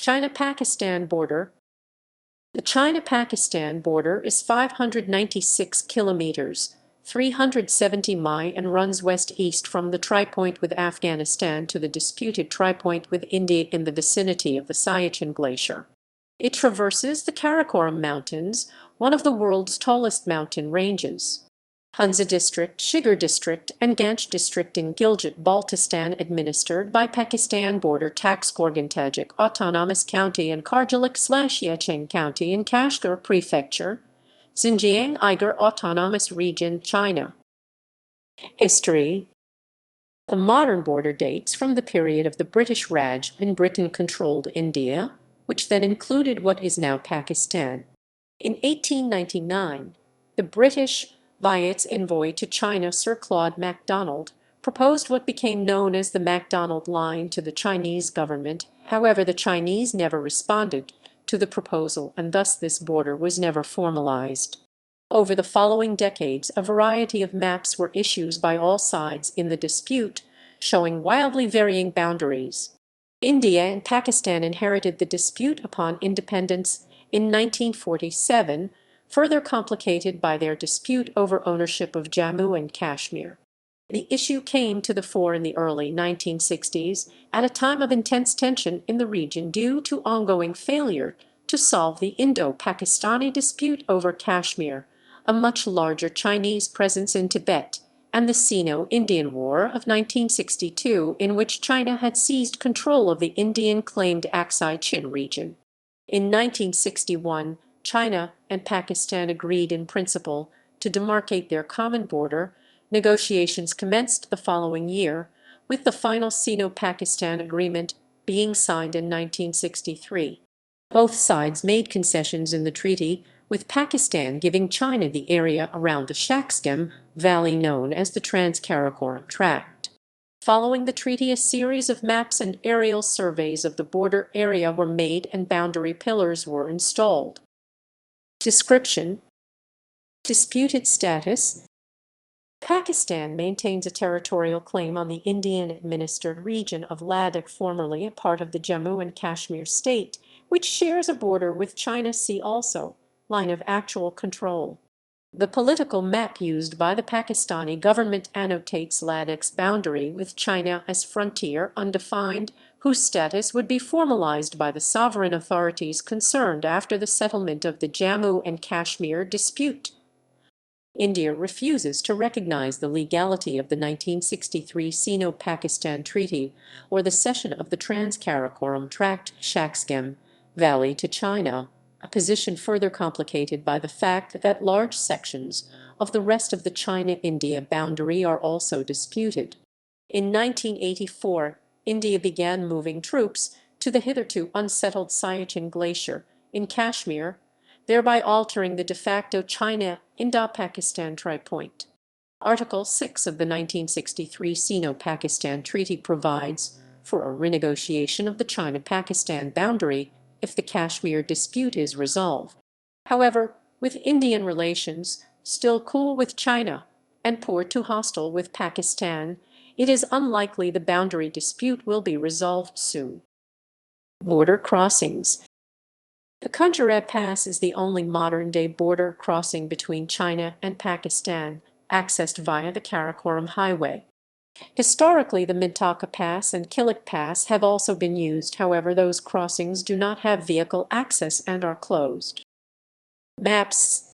China-Pakistan border. The China-Pakistan border is 596 kilometers, 370 mi, and runs west-east from the tripoint with Afghanistan to the disputed tripoint with India in the vicinity of the Siachen Glacier. It traverses the Karakorum Mountains, one of the world's tallest mountain ranges. Hunza District, Shigar District, and Ghanche District in Gilgit-Baltistan administered by Pakistan border Taxkorgan Tajik Autonomous County and Kargilik/Yecheng County in Kashgar Prefecture, Xinjiang Uygur Autonomous Region, China. History. The modern border dates from the period of the British Raj when Britain controlled India, which then included what is now Pakistan. In 1899, the British, via its envoy to China Sir Claude MacDonald, proposed what became known as the MacDonald Line to the Chinese government. However, the Chinese never responded to the proposal, and thus this border was never formalized. Over the following decades, a variety of maps were issued by all sides in the dispute, showing wildly varying boundaries. India and Pakistan inherited the dispute upon independence in 1947, further complicated by their dispute over ownership of Jammu and Kashmir. The issue came to the fore in the early 1960s, at a time of intense tension in the region due to ongoing failure to solve the Indo-Pakistani dispute over Kashmir, a much larger Chinese presence in Tibet, and the Sino-Indian War of 1962, in which China had seized control of the Indian-claimed Aksai Chin region. In 1961, China and Pakistan agreed in principle to demarcate their common border. Negotiations commenced the following year, with the final Sino-Pakistan agreement being signed in 1963. Both sides made concessions in the treaty, with Pakistan giving China the area around the Shaksgam Valley known as the Trans-Karakoram Tract. Following the treaty, a series of maps and aerial surveys of the border area were made and boundary pillars were installed. Description. Disputed status. Pakistan maintains a territorial claim on the Indian-administered region of Ladakh, formerly a part of the Jammu and Kashmir state, which shares a border with China. See also, line of actual control. The political map used by the Pakistani government annotates Ladakh's boundary with China as frontier undefined, whose status would be formalized by the sovereign authorities concerned after the settlement of the Jammu and Kashmir dispute. India refuses to recognize the legality of the 1963 Sino-Pakistan Treaty or the cession of the Trans-Karakoram Tract Shaksgam Valley to China, a position further complicated by the fact that large sections of the rest of the China-India boundary are also disputed. In 1984, India began moving troops to the hitherto unsettled Siachen Glacier in Kashmir, thereby altering the de facto China-Indo-Pakistan tripoint. Article 6 of the 1963 Sino-Pakistan Treaty provides for a renegotiation of the China-Pakistan boundary if the Kashmir dispute is resolved. However, with Indian relations still cool with China and poor to hostile with Pakistan, it is unlikely the boundary dispute will be resolved soon. Border crossings. The Kashgar Pass is the only modern-day border crossing between China and Pakistan, accessed via the Karakoram Highway. Historically, the Mintaka Pass and Kargilik Pass have also been used, however, those crossings do not have vehicle access and are closed. Maps.